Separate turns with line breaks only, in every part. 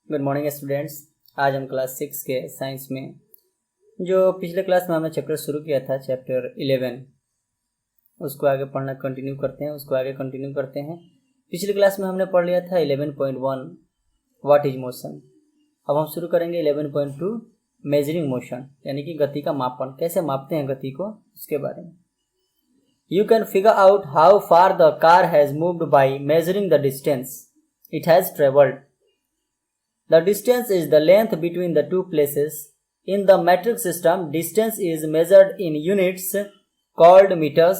Good morning students. आज हम class 6 के साइंस में जो पिछले क्लास में हमने चैप्टर शुरू किया था चैप्टर 11 उसको आगे पढ़ना कंटिन्यू करते हैं। पिछली क्लास में हमने पढ़ लिया था 11.1 व्हाट इज मोशन। अब हम शुरू करेंगे 11.2 मेजरिंग मोशन, यानी कि गति का मापन, कैसे मापते हैं गति को, उसके बारे में। You can figure out how far the car has moved by measuring the distance it has traveled. The distance is the length between the two places. In the metric system, distance is measured in units called meters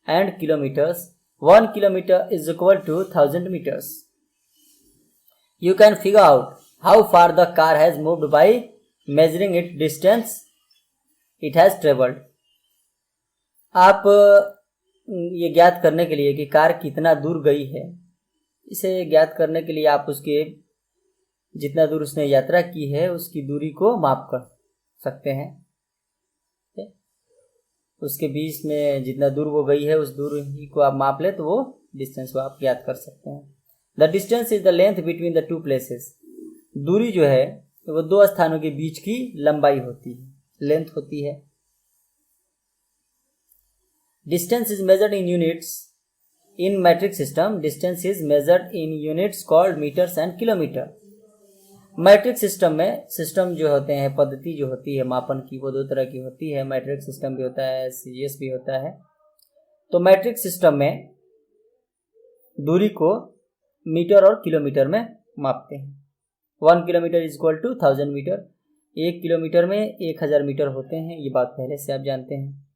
and kilometers. 1 kilometer is equal to 1000 meters. You can figure out how far the car has moved by measuring its distance it has traveled. आप ये ज्ञात करने के लिए कि car कितना दूर गई है, इसे ज्ञात करने के लिए आप उसके जितना दूर उसने यात्रा की है उसकी दूरी को माप कर सकते हैं। उसके बीच में जितना दूर वो गई है उस दूरी को आप माप ले तो वो डिस्टेंस को आप ज्ञात कर सकते हैं। The distance is the length between the two places. दूरी जो है वो दो स्थानों के बीच की लंबाई होती है, लेंथ होती है। Distance is measured in units. In metric system, distance is measured in units called meters and kilometer. Matric system में सिस्टम जो होते हैं, पद्धति जो होती है मापन की, वो दो तरह की होती है। मैट्रिक सिस्टम भी होता है, सीजीएस भी होता है। तो मैट्रिक सिस्टम में दूरी को मीटर और किलोमीटर में मापते हैं। 1 kilometre is equal to 1000 metre. 1 kilometre में 1000 मीटर होते हैं, ये बात पहले से आप जानते हैं।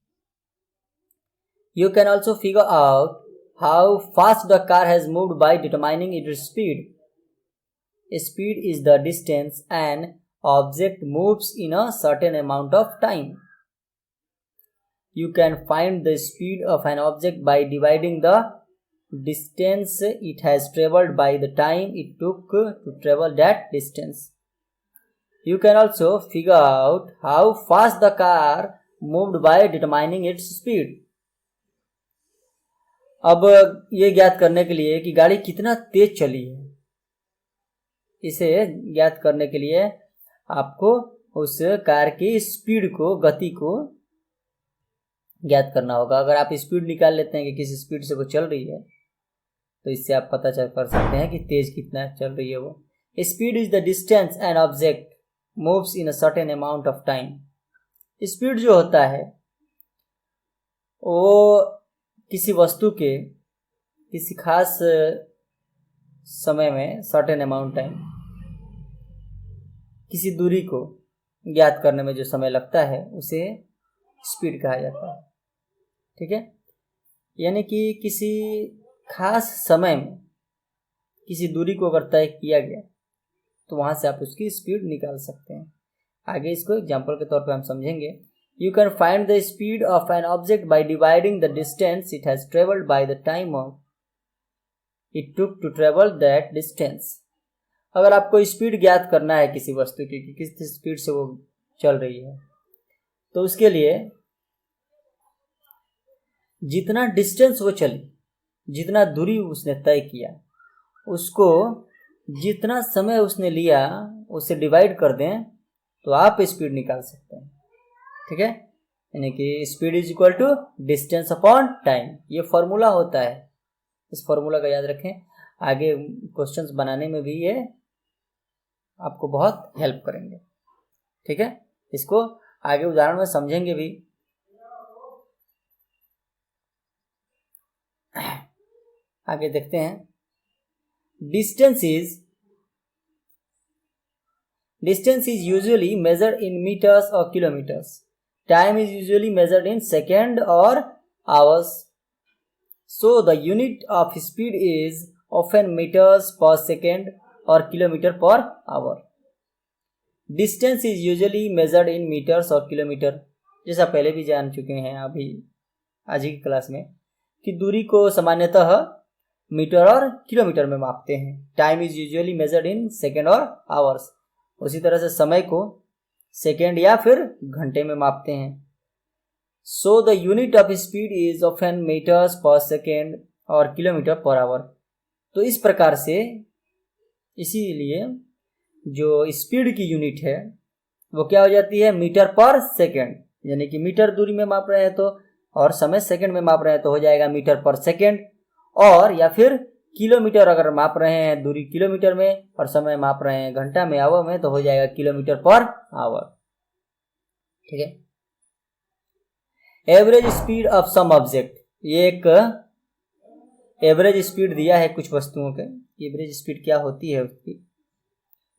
You can also figure out how fast the car has moved by determining its speed. Speed is the distance an object moves in a certain amount of time. You can find the speed of an object by dividing the distance it has traveled by the time it took to travel that distance. You can also figure out how fast the car moved by determining its speed. अब ये ज्ञात करने के लिए कि गाड़ी कितना तेज चली है, इसे ज्ञात करने के लिए आपको उस कार की स्पीड को, गति को ज्ञात करना होगा। अगर आप स्पीड निकाल लेते हैं कि किस स्पीड से वो चल रही है तो इससे आप पता कर सकते हैं कि तेज कितना चल रही है वो। Speed is the distance an object moves in a certain amount of time. Speed जो होता है वो किसी वस्तु के किसी खास समय में, सर्टेन अमाउंट टाइम, किसी दूरी को ज्ञात करने में जो समय लगता है उसे स्पीड कहा जाता है। ठीक है, यानी कि किसी खास समय में किसी दूरी को अगर तय किया गया तो वहां से आप उसकी स्पीड निकाल सकते हैं। आगे इसको एग्जाम्पल के तौर पे हम समझेंगे। You can find the speed of an object by dividing the distance it has traveled by the time it took to travel that distance. अगर आपको स्पीड ज्ञात करना है किसी वस्तु की कि किस स्पीड से वो चल रही है, तो उसके लिए जितना डिस्टेंस वो चली, जितना दूरी उसने तय किया, उसको जितना समय उसने लिया उसे डिवाइड कर दें तो आप स्पीड निकाल सकते हैं। ठीक है, यानी कि speed is equal to distance upon time, ये फॉर्मूला होता है। इस फॉर्मूला का याद रखें, आगे क्वेश्चंस बनाने में भी ये आपको बहुत हेल्प करेंगे। ठीक है, इसको आगे उदाहरण में समझेंगे भी। आगे देखते हैं। Distance is usually measured in metres और kilometres. Time is usually measured in second or hours. So the unit of speed is often meters per second or kilometer per hour. Distance is usually measured in meters or kilometer. जैसा पहले भी जान चुके हैं अभी आज की class में कि दूरी को सामान्यतः मीटर और किलोमीटर में मापते हैं। Time is usually measured in second or hours. उसी तरह से समय को सेकेंड या फिर घंटे में मापते हैं। So the unit of speed is often metres per second और किलोमीटर पर आवर। तो इस प्रकार से, इसीलिए जो स्पीड की यूनिट है वो क्या हो जाती है, मीटर पर सेकेंड। यानी कि मीटर दूरी में माप रहे हैं तो, और समय सेकंड में माप रहे हैं तो हो जाएगा मीटर पर सेकंड। और या फिर किलोमीटर अगर माप रहे हैं दूरी किलोमीटर में और समय माप रहे हैं घंटा में, आवर में, तो हो जाएगा किलोमीटर पर आवर। ठीक है। Average speed of some object, ये एक एवरेज स्पीड दिया है कुछ वस्तुओं के। एवरेज स्पीड क्या होती है उसकी,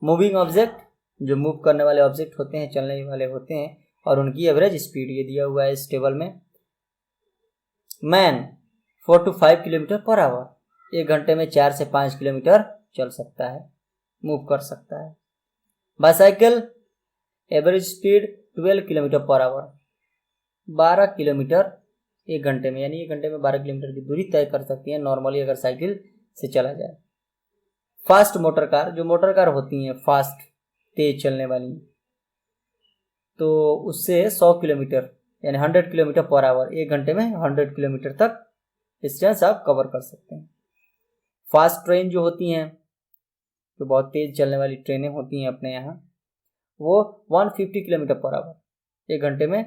मूविंग ऑब्जेक्ट, जो मूव करने वाले ऑब्जेक्ट होते हैं, चलने वाले होते हैं, और उनकी एवरेज स्पीड ये दिया हुआ है इस टेबल में। Man 4 to 5 kilometre per our, 1 घंटे में 4 से 5 किलोमीटर चल सकता है, मूव कर सकता है। Bicycle average speed 12 kilometre per our, 12 kilometre 1 घंटे में, यानी 1 घंटे में 12 किलोमीटर की दूरी तय कर सकती है नॉर्मली अगर साइकिल से चला जाए। फास्ट मोटर कार, जो मोटर कार होती हैं फास्ट तेज चलने वाली, तो उससे 100 किलोमीटर यानी 100 किलोमीटर पर आवर, 1 घंटे में 100 किलोमीटर तक डिस्टेंस आप कवर कर सकते हैं। फास्ट ट्रेन जो होती हैं, जो बहुत तेज चलने वाली ट्रेनें होती हैं अपने यहाँ, वो 150 किलोमीटर पर आवर, 1 घंटे में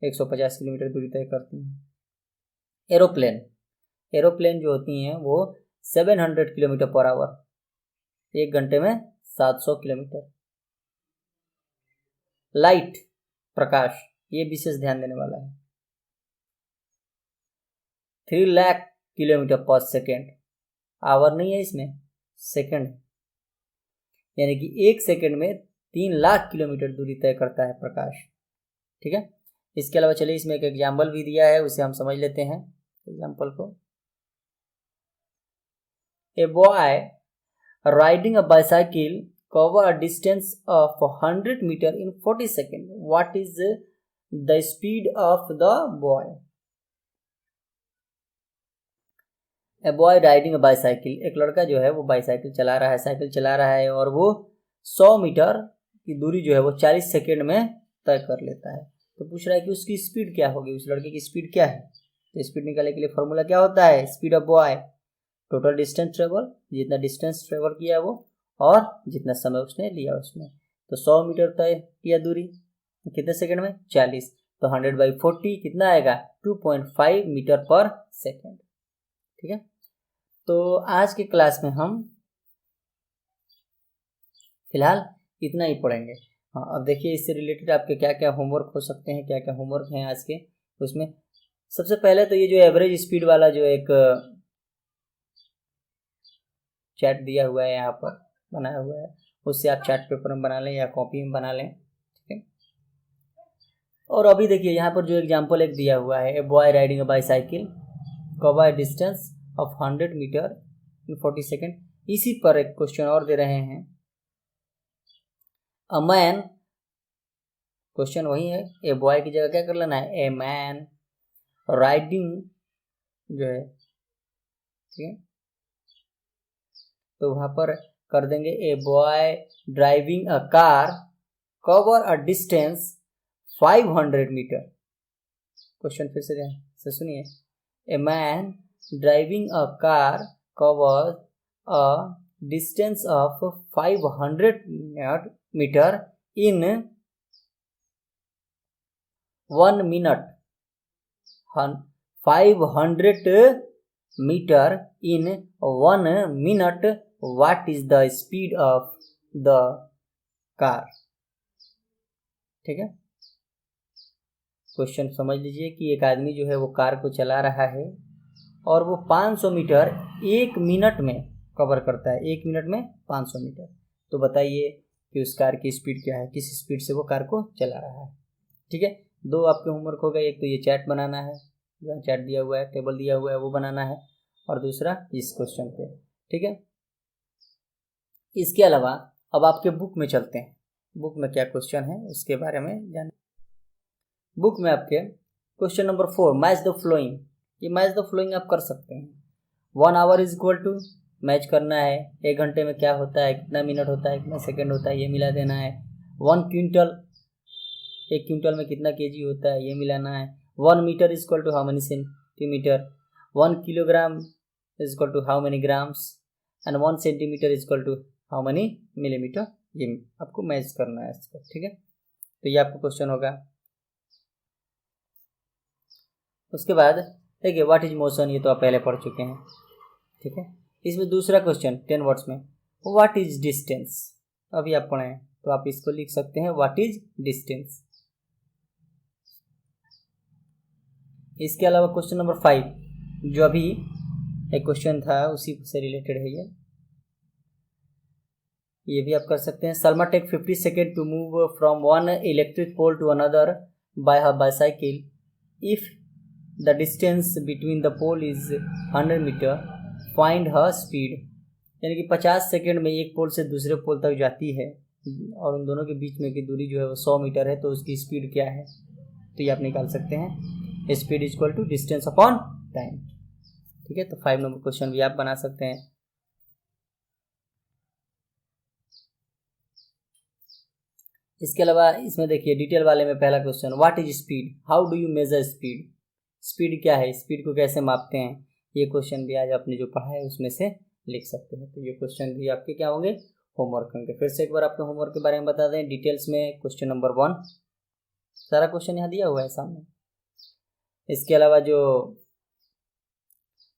150 किलोमीटर दूरी तय करती हैं। एरोप्लेन जो होती हैं वो 700 किलोमीटर पर आवर, 1 घंटे में 700 किलोमीटर। लाइट प्रकाश, ये विशेष ध्यान देने वाला है, 3 लाख किलोमीटर पर सेकेंड, आवर नहीं है इसमें, सेकेंड, यानी कि 1 सेकेंड में 3 लाख किलोमीटर दूरी तय करता है प्रकाश। ठीक है। इसके अलावा चलिए इसमें एक एग्जाम्पल भी दिया है, उसे हम समझ लेते हैं एग्जाम्पल को। ए boy riding a bicycle cover a distance of 100 meter in 40 seconds. What is the speed of the boy? A boy riding a bicycle, एक लड़का जो है वो बाईसाइकिल चला रहा है, साइकिल चला रहा है, और वो 100 मीटर की दूरी जो है वो 40 सेकेंड में तय कर लेता है। तो पूछ रहा है कि उसकी स्पीड क्या होगी, उस लड़के की स्पीड क्या है। तो स्पीड निकालने के लिए फॉर्मूला क्या होता है, speed of boy total distance travel, जितना डिस्टेंस ट्रेवल किया वो और जितना समय उसने लिया उसमें। तो 100 मीटर तय किया दूरी कितने सेकंड में, 40, तो 100/40 कितना आएगा, 2.5 मीटर पर सेकंड। ठीक है। तो आज के क्लास में हम फिलहाल इतना ही पढ़ेंगे। हाँ, अब देखिए इससे रिलेटेड आपके क्या क्या होमवर्क हो सकते हैं, क्या क्या होमवर्क हैं आज के। उसमें सबसे पहले तो ये जो एवरेज स्पीड वाला जो एक चैट दिया हुआ है यहाँ पर बनाया हुआ है, उससे आप चार्ट पेपर में बना लें या कॉपी में बना लें। ठीक है। और अभी देखिए यहाँ पर जो एग्जांपल एक दिया हुआ है, a boy riding a bicycle cover distance of 100 metre in 40 second. इसी पर एक क्वेश्चन और दे रहे हैं, अ मैन, क्वेश्चन वही है, ए बॉय की जगह क्या कर लेना है, ए मैन राइडिंग जो है, ठीक है, तो वहाँ पर कर देंगे a boy driving a car cover a distance 500 metre. Question फिर से ध्यान से सुनिए, a man driving a car cover a distance of 500 metre in 1 minute, 500 metre in 1 minute, what is the speed of the car. ठीक है। Question समझ लीजिए कि एक आदमी जो है वो कार को चला रहा है और वो 500 मीटर 1 मिनट में कवर करता है, 1 मिनट में 500 मीटर। तो बताइए कि उस कार की स्पीड क्या है, किस स्पीड से वो कार को चला रहा है। ठीक है। 2 आपके होमवर्क हो गए, एक तो ये चैट बनाना है, जो चैट दिया हुआ है, टेबल दिया हुआ है वो बनाना है, और दूसरा इस क्वेश्चन पे। ठीक है। इसके अलावा अब आपके बुक में चलते हैं, बुक में क्या क्वेश्चन है उसके बारे में जान। बुक में आपके question number 4, match the following. ये मैच द फ्लोइंग आप कर सकते हैं। 1 hour is equal to, match करना है 1 घंटे में क्या होता है, कितना मिनट होता है, कितना सेकंड होता है, ये मिला देना है। 1 क्विंटल, 1 क्विंटल में कितना केजी होता है, ये मिलाना है। 1 metre is equal to how many centimetre, 1 kilogram is equal to how many grams, and 1 centimetre is equal to how many millimetre ये आपको मैच करना है इसको, ठीक है। तो ये आपका क्वेश्चन होगा। उसके बाद देखिए व्हाट इज मोशन, ये तो आप पहले पढ़ चुके हैं, ठीक है। इसमें दूसरा क्वेश्चन 10 वर्ड्स में, व्हाट इज डिस्टेंस, अभी आप पढ़े हैं तो आप इसको लिख सकते हैं व्हाट इज डिस्टेंस। इसके अलावा क्वेश्चन नंबर 5 जो अभी एक क्वेश्चन था उसी से रिलेटेड है ये भी आप कर सकते हैं। Salma take 50 second to move from one electric pole to another by her bicycle. If the distance between the pole is 100 metre, find her speed. यानी कि 50 सेकेंड में एक पोल से दूसरे पोल तक जाती है और उन दोनों के बीच में की दूरी जो है वो 100 मीटर है, तो उसकी स्पीड क्या है, तो ये आप निकाल सकते हैं। Speed is equal to distance upon time, ठीक है। तो 5 नंबर क्वेश्चन भी आप बना सकते हैं। इसके अलावा इसमें देखिए डिटेल वाले में पहला question, what is speed, how do you measure speed, speed क्या है, स्पीड को कैसे मापते हैं, ये क्वेश्चन भी आज आपने जो पढ़ा है उसमें से लिख सकते हैं। तो ये क्वेश्चन भी आपके क्या होंगे, होमवर्क होंगे। फिर से एक बार आपके होमवर्क के बारे में बता दें डिटेल्स में। क्वेश्चन नंबर 1 सारा क्वेश्चन यहाँ दिया हुआ है सामने। इसके अलावा जो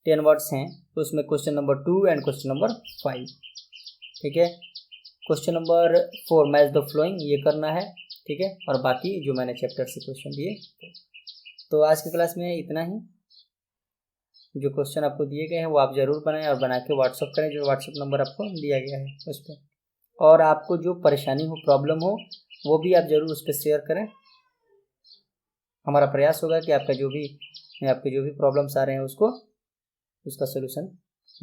10 वर्ड्स हैं उसमें question number 2 and question number 5, ठीक है। Question number 4 match the following, ये करना है, ठीक है। और बाकी जो मैंने चैप्टर से क्वेश्चन दिए। तो आज की क्लास में इतना ही। जो क्वेश्चन आपको दिए गए हैं वो आप ज़रूर बनाएं और बना के व्हाट्सअप करें, जो व्हाट्सअप नंबर आपको दिया गया है उस पर। और आपको जो परेशानी हो, प्रॉब्लम हो, वो भी आप ज़रूर उस पर शेयर करें। हमारा प्रयास होगा कि आपके जो भी प्रॉब्लम्स आ रहे हैं उसका सोल्यूशन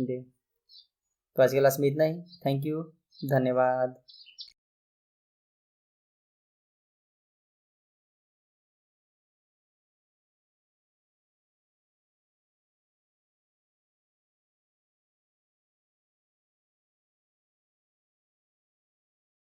दें। तो आज की क्लास में इतना ही। थैंक यू, धन्यवाद।